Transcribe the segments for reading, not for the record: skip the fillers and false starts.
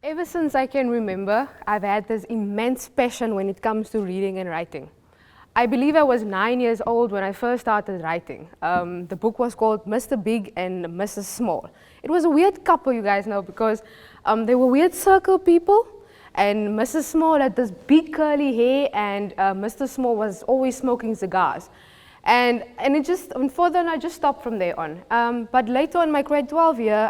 Ever since I can remember, I've had this immense passion when it comes to reading and writing. I believe I was 9 years old when I first started writing. The book was called Mr. Big and Mrs. Small. It was a weird couple, you guys know, because they were weird circle people, and Mrs. Small had this big curly hair, and Mr. Small was always smoking cigars. And it just, and further on, I just stopped from there on. But later on, my grade 12 year,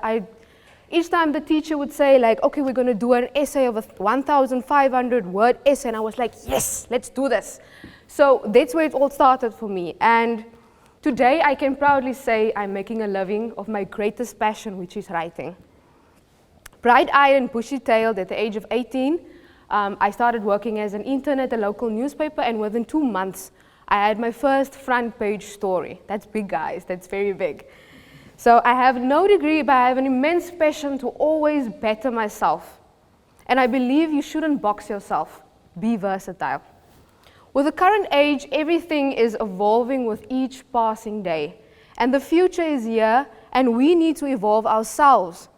each time the teacher would say, like, okay, we're going to do an essay of a 1,500 word essay, and I was like, yes, let's do this. So that's where it all started for me. And today I can proudly say I'm making a living of my greatest passion, which is writing. Bright-eyed and bushy-tailed at the age of 18, I started working as an intern at a local newspaper, and within 2 months, I had my first front page story. That's big, guys, that's very big. So I have no degree, but I have an immense passion to always better myself. And I believe you shouldn't box yourself. Be versatile. With the current age, everything is evolving with each passing day. And the future is here, and we need to evolve ourselves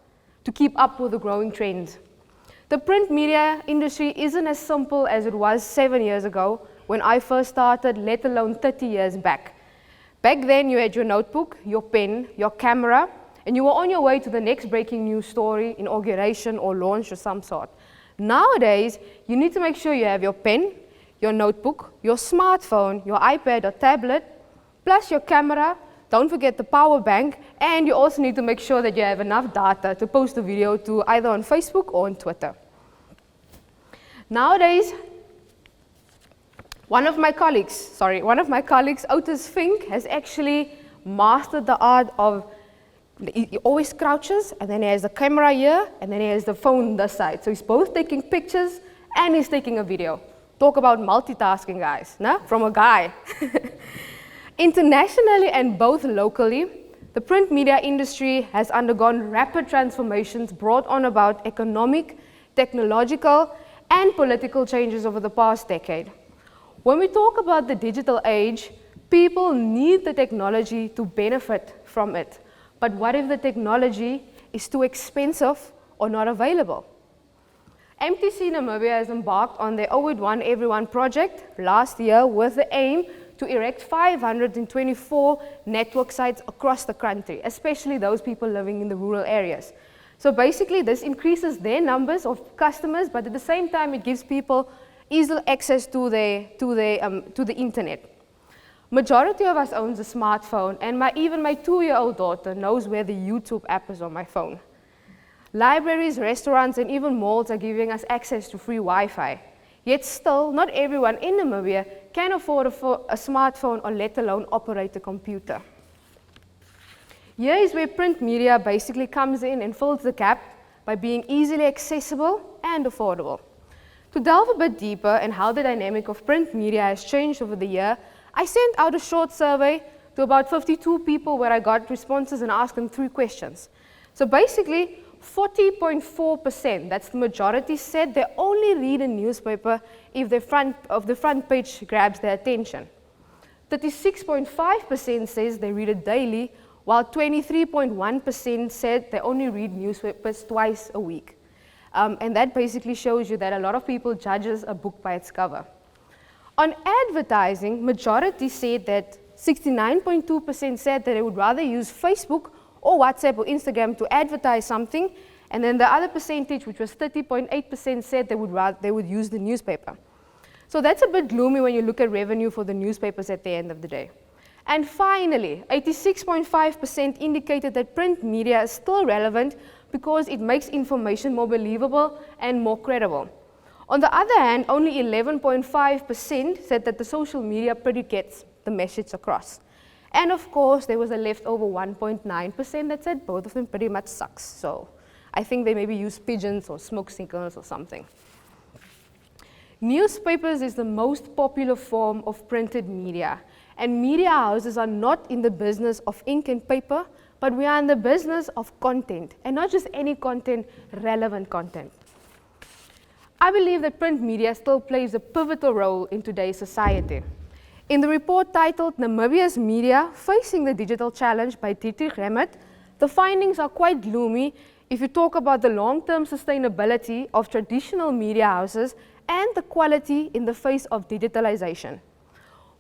to keep up with the growing trends. The print media industry isn't as simple as it was 7 years ago when I first started, let alone 30 years back. Back then, you had your notebook, your pen, your camera, and you were on your way to the next breaking news story, inauguration, or launch of some sort. Nowadays, you need to make sure you have your pen, your notebook, your smartphone, your iPad or tablet, plus your camera. Don't forget the power bank, and you also need to make sure that you have enough data to post a video to either on Facebook or on Twitter. Nowadays, one of my colleagues, Otis Fink, has actually mastered the art of, he always crouches, and then he has the camera here, and then he has the phone this side. So he's both taking pictures and he's taking a video. Talk about multitasking, guys, nah? From a guy. Internationally and both locally, the print media industry has undergone rapid transformations brought on about economic, technological, and political changes over the past decade. When we talk about the digital age, people need the technology to benefit from it. But what if the technology is too expensive or not available? MTC Namibia has embarked on their Owe It One Everyone project last year with the aim to erect 524 network sites across the country, especially those people living in the rural areas. So basically, this increases their numbers of customers, but at the same time, it gives people easy access to the internet. Majority of us owns a smartphone, and even my 2-year-old daughter knows where the YouTube app is on my phone. Libraries, restaurants, and even malls are giving us access to free Wi-Fi. Yet still, not everyone in Namibia can afford a smartphone or let alone operate a computer. Here is where print media basically comes in and fills the gap by being easily accessible and affordable. To delve a bit deeper in how the dynamic of print media has changed over the year, I sent out a short survey to about 52 people where I got responses and asked them 3 questions. So basically, 40.4%, that's the majority, said they only read a newspaper if the front page grabs their attention. 36.5% says they read it daily, while 23.1% said they only read newspapers twice a week. And that basically shows you that a lot of people judges a book by its cover. On advertising, majority said that 69.2% said that they would rather use Facebook or WhatsApp or Instagram to advertise something, and then the other percentage, which was 30.8%, said they would use the newspaper. So that's a bit gloomy when you look at revenue for the newspapers at the end of the day. And finally, 86.5% indicated that print media is still relevant because it makes information more believable and more credible. On the other hand, only 11.5% said that the social media pretty gets the message across. And of course, there was a leftover 1.9% that said both of them pretty much sucks. So I think they maybe use pigeons or smoke signals or something. Newspapers is the most popular form of printed media. And media houses are not in the business of ink and paper, but we are in the business of content, and not just any content, relevant content. I believe that print media still plays a pivotal role in today's society. In the report titled Namibia's Media Facing the Digital Challenge by Dietrich Remmert, the findings are quite gloomy, if you talk about the long-term sustainability of traditional media houses and the quality in the face of digitalization.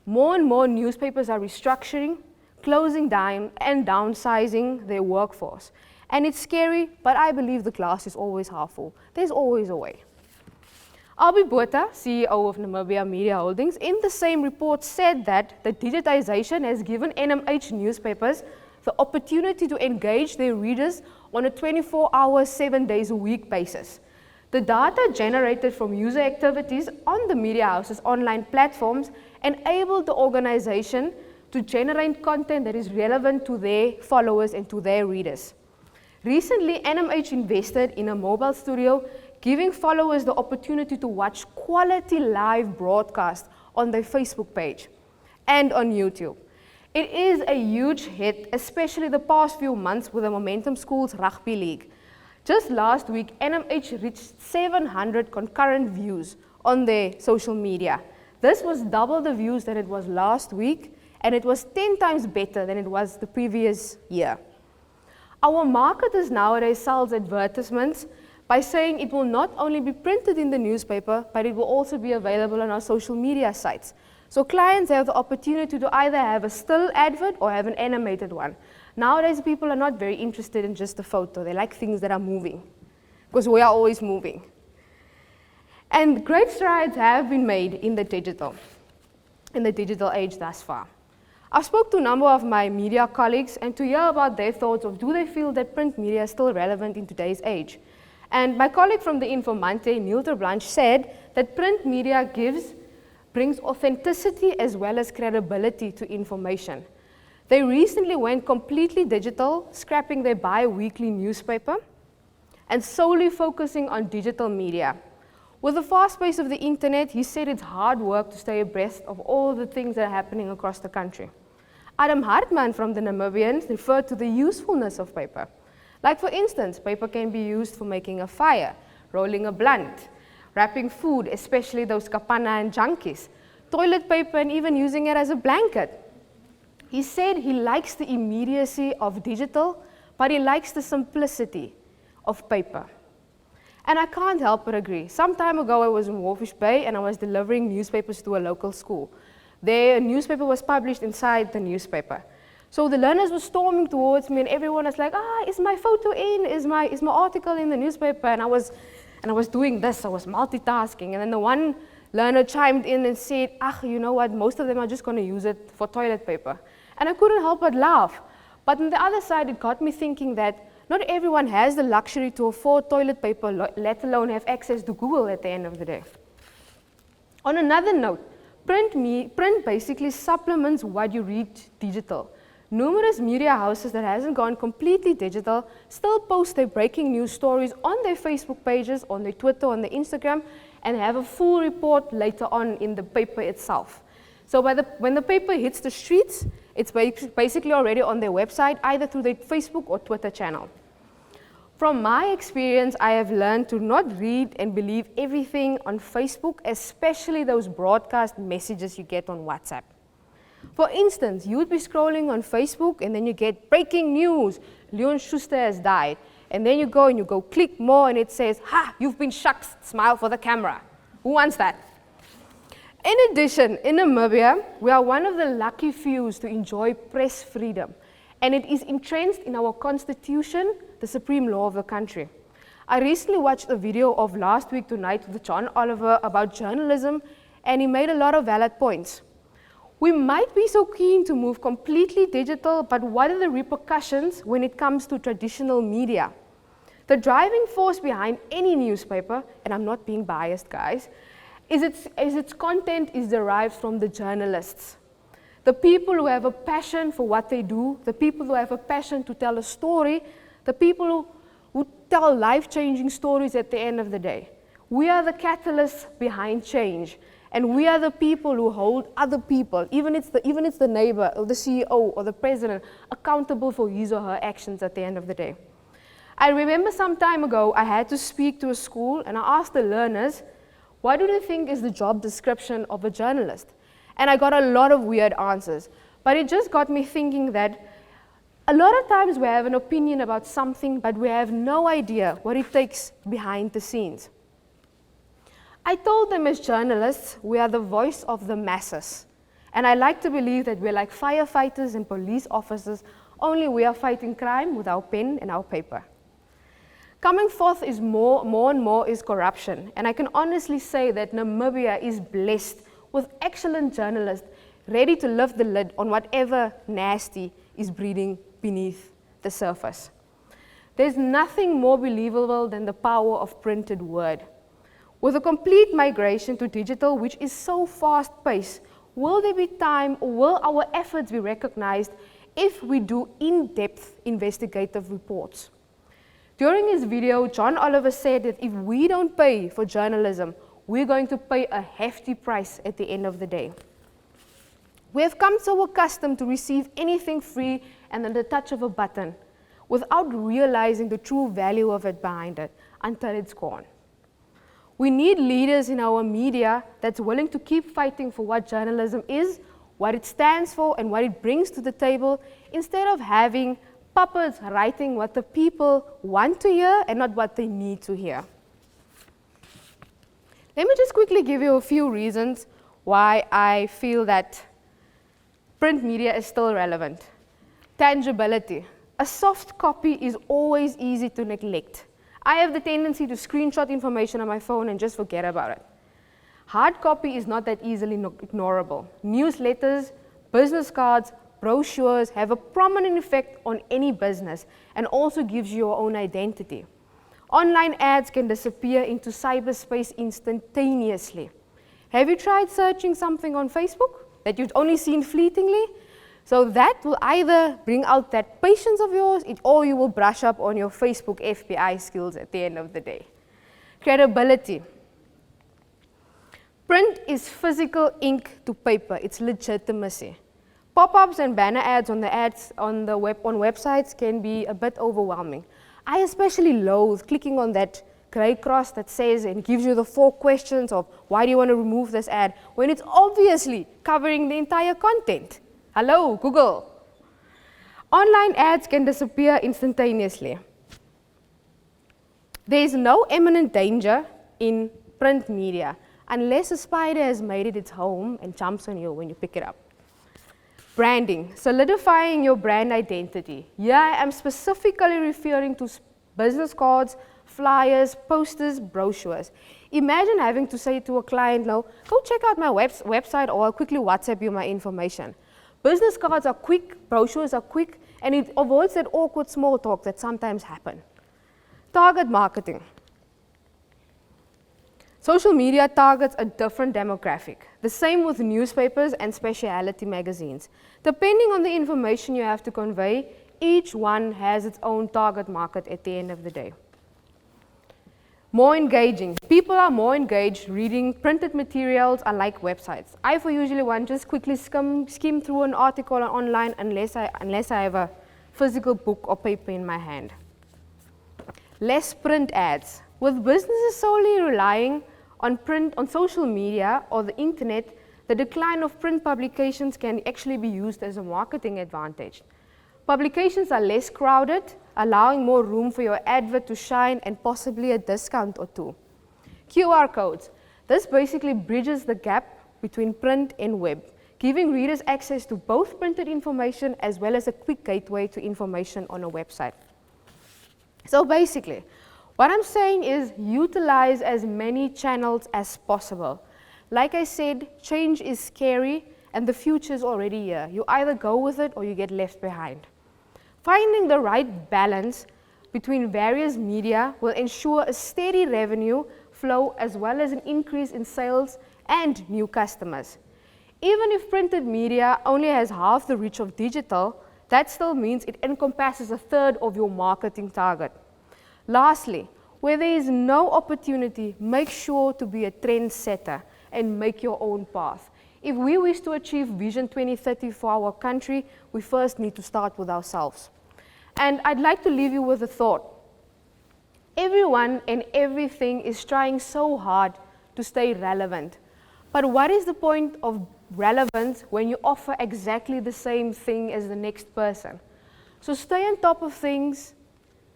More and more newspapers are restructuring, closing down and downsizing their workforce. And it's scary, but I believe the glass is always half full. There's always a way. Albie Botha, CEO of Namibia Media Holdings, in the same report said that the digitization has given NMH newspapers the opportunity to engage their readers on a 24-hour, 7 days a week basis. The data generated from user activities on the media house's online platforms enabled the organization to generate content that is relevant to their followers and to their readers. Recently, NMH invested in a mobile studio, giving followers the opportunity to watch quality live broadcasts on their Facebook page and on YouTube. It is a huge hit, especially the past few months with the Momentum Schools Rugby League. Just last week, NMH reached 700 concurrent views on their social media. This was double the views than it was last week, and it was 10 times better than it was the previous year. Our marketers nowadays sells advertisements by saying it will not only be printed in the newspaper, but it will also be available on our social media sites. So clients have the opportunity to either have a still advert or have an animated one. Nowadays, people are not very interested in just a photo. They like things that are moving, because we are always moving. And great strides have been made in the digital age thus far. I spoke to a number of my media colleagues and to hear about their thoughts of do they feel that print media is still relevant in today's age. And my colleague from the Informante, Neil Terblanche, said that print media brings authenticity as well as credibility to information. They recently went completely digital, scrapping their bi-weekly newspaper and solely focusing on digital media. With the fast pace of the internet, he said it's hard work to stay abreast of all the things that are happening across the country. Adam Hartman from the Namibians referred to the usefulness of paper. Like for instance, paper can be used for making a fire, rolling a blunt, wrapping food, especially those kapana and junkies, toilet paper, and even using it as a blanket. He said he likes the immediacy of digital, but he likes the simplicity of paper. And I can't help but agree. Some time ago, I was in Walvis Bay and I was delivering newspapers to a local school. Their newspaper was published inside the newspaper. So the learners were storming towards me and everyone was like, is my photo in? Is my article in the newspaper? And I was doing this, I was multitasking. And then the one learner chimed in and said, you know what, most of them are just going to use it for toilet paper. And I couldn't help but laugh. But on the other side, it got me thinking that not everyone has the luxury to afford toilet paper, let alone have access to Google at the end of the day. On another note, print basically supplements what you read digital. Numerous media houses that hasn't gone completely digital still post their breaking news stories on their Facebook pages, on their Twitter, on their Instagram, and have a full report later on in the paper itself. So when the paper hits the streets, it's basically already on their website, either through their Facebook or Twitter channel. From my experience, I have learned to not read and believe everything on Facebook, especially those broadcast messages you get on WhatsApp. For instance, you would be scrolling on Facebook and then you get breaking news, Leon Schuster has died. And then you go click more and it says, you've been shucked, smile for the camera. Who wants that? In addition, in Namibia, we are one of the lucky few to enjoy press freedom. And it is entrenched in our constitution, the supreme law of the country. I recently watched a video of Last Week Tonight with John Oliver about journalism, and he made a lot of valid points. We might be so keen to move completely digital, but what are the repercussions when it comes to traditional media? The driving force behind any newspaper, and I'm not being biased, guys, is its content is derived from the journalists. The people who have a passion for what they do, the people who have a passion to tell a story, the people who tell life-changing stories at the end of the day. We are the catalysts behind change. And we are the people who hold other people, even it's the neighbor or the CEO or the president, accountable for his or her actions at the end of the day. I remember some time ago, I had to speak to a school and I asked the learners, what do they think is the job description of a journalist? And I got a lot of weird answers. But it just got me thinking that A lot of times we have an opinion about something, but we have no idea what it takes behind the scenes. I told them as journalists, we are the voice of the masses. And I like to believe that we're like firefighters and police officers, only we are fighting crime with our pen and our paper. Coming forth is more and more is corruption. And I can honestly say that Namibia is blessed with excellent journalists ready to lift the lid on whatever nasty is breeding beneath the surface. There's nothing more believable than the power of printed word. With a complete migration to digital, which is so fast-paced, will there be time or will our efforts be recognized if we do in-depth investigative reports? During his video, John Oliver said that if we don't pay for journalism, we're going to pay a hefty price at the end of the day. We have come so accustomed to receive anything free and at the touch of a button without realizing the true value of it behind it until it's gone. We need leaders in our media that's willing to keep fighting for what journalism is, what it stands for, and what it brings to the table, instead of having puppets writing what the people want to hear and not what they need to hear. Let me just quickly give you a few reasons why I feel that print media is still relevant. Tangibility. A soft copy is always easy to neglect. I have the tendency to screenshot information on my phone and just forget about it. Hard copy is not that easily ignorable. Newsletters, business cards, brochures have a prominent effect on any business and also gives you your own identity. Online ads can disappear into cyberspace instantaneously. Have you tried searching something on Facebook that you've only seen fleetingly? So that will either bring out that patience of yours, or you will brush up on your Facebook FBI skills at the end of the day. Credibility. Print is physical ink to paper. It's legitimacy. Pop-ups and banner ads on websites can be a bit overwhelming. I especially loathe clicking on that grey cross that says and gives you the 4 questions of why do you want to remove this ad when it's obviously covering the entire content. Hello, Google. Online ads can disappear instantaneously. There is no imminent danger in print media unless a spider has made it its home and jumps on you when you pick it up. Branding, solidifying your brand identity. Here I am specifically referring to business cards, flyers, posters, brochures. Imagine having to say to a client, no, go check out my website or I'll quickly WhatsApp you my information. Business cards are quick, brochures are quick, and it avoids that awkward small talk that sometimes happen. Target marketing. Social media targets a different demographic. The same with newspapers and specialty magazines. Depending on the information you have to convey, each one has its own target market at the end of the day. More engaging. People are more engaged reading printed materials unlike websites. I, for usually one, just quickly skim through an article online unless I have a physical book or paper in my hand. Less print ads. With businesses solely relying on print on social media or the internet, the decline of print publications can actually be used as a marketing advantage. Publications are less crowded, allowing more room for your advert to shine and possibly a discount or two. QR codes. This basically bridges the gap between print and web, giving readers access to both printed information as well as a quick gateway to information on a website. So basically, what I'm saying is utilize as many channels as possible. Like I said, change is scary and the future is already here. You either go with it or you get left behind. Finding the right balance between various media will ensure a steady revenue flow as well as an increase in sales and new customers. Even if printed media only has half the reach of digital, that still means it encompasses a third of your marketing target. Lastly, where there is no opportunity, make sure to be a trendsetter and make your own path. If we wish to achieve Vision 2030 for our country, we first need to start with ourselves. And I'd like to leave you with a thought. Everyone and everything is trying so hard to stay relevant. But what is the point of relevance when you offer exactly the same thing as the next person? So stay on top of things,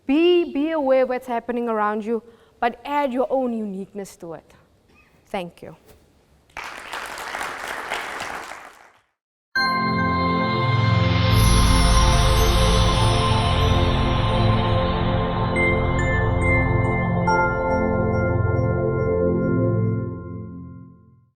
be aware of what's happening around you, but add your own uniqueness to it. Thank you.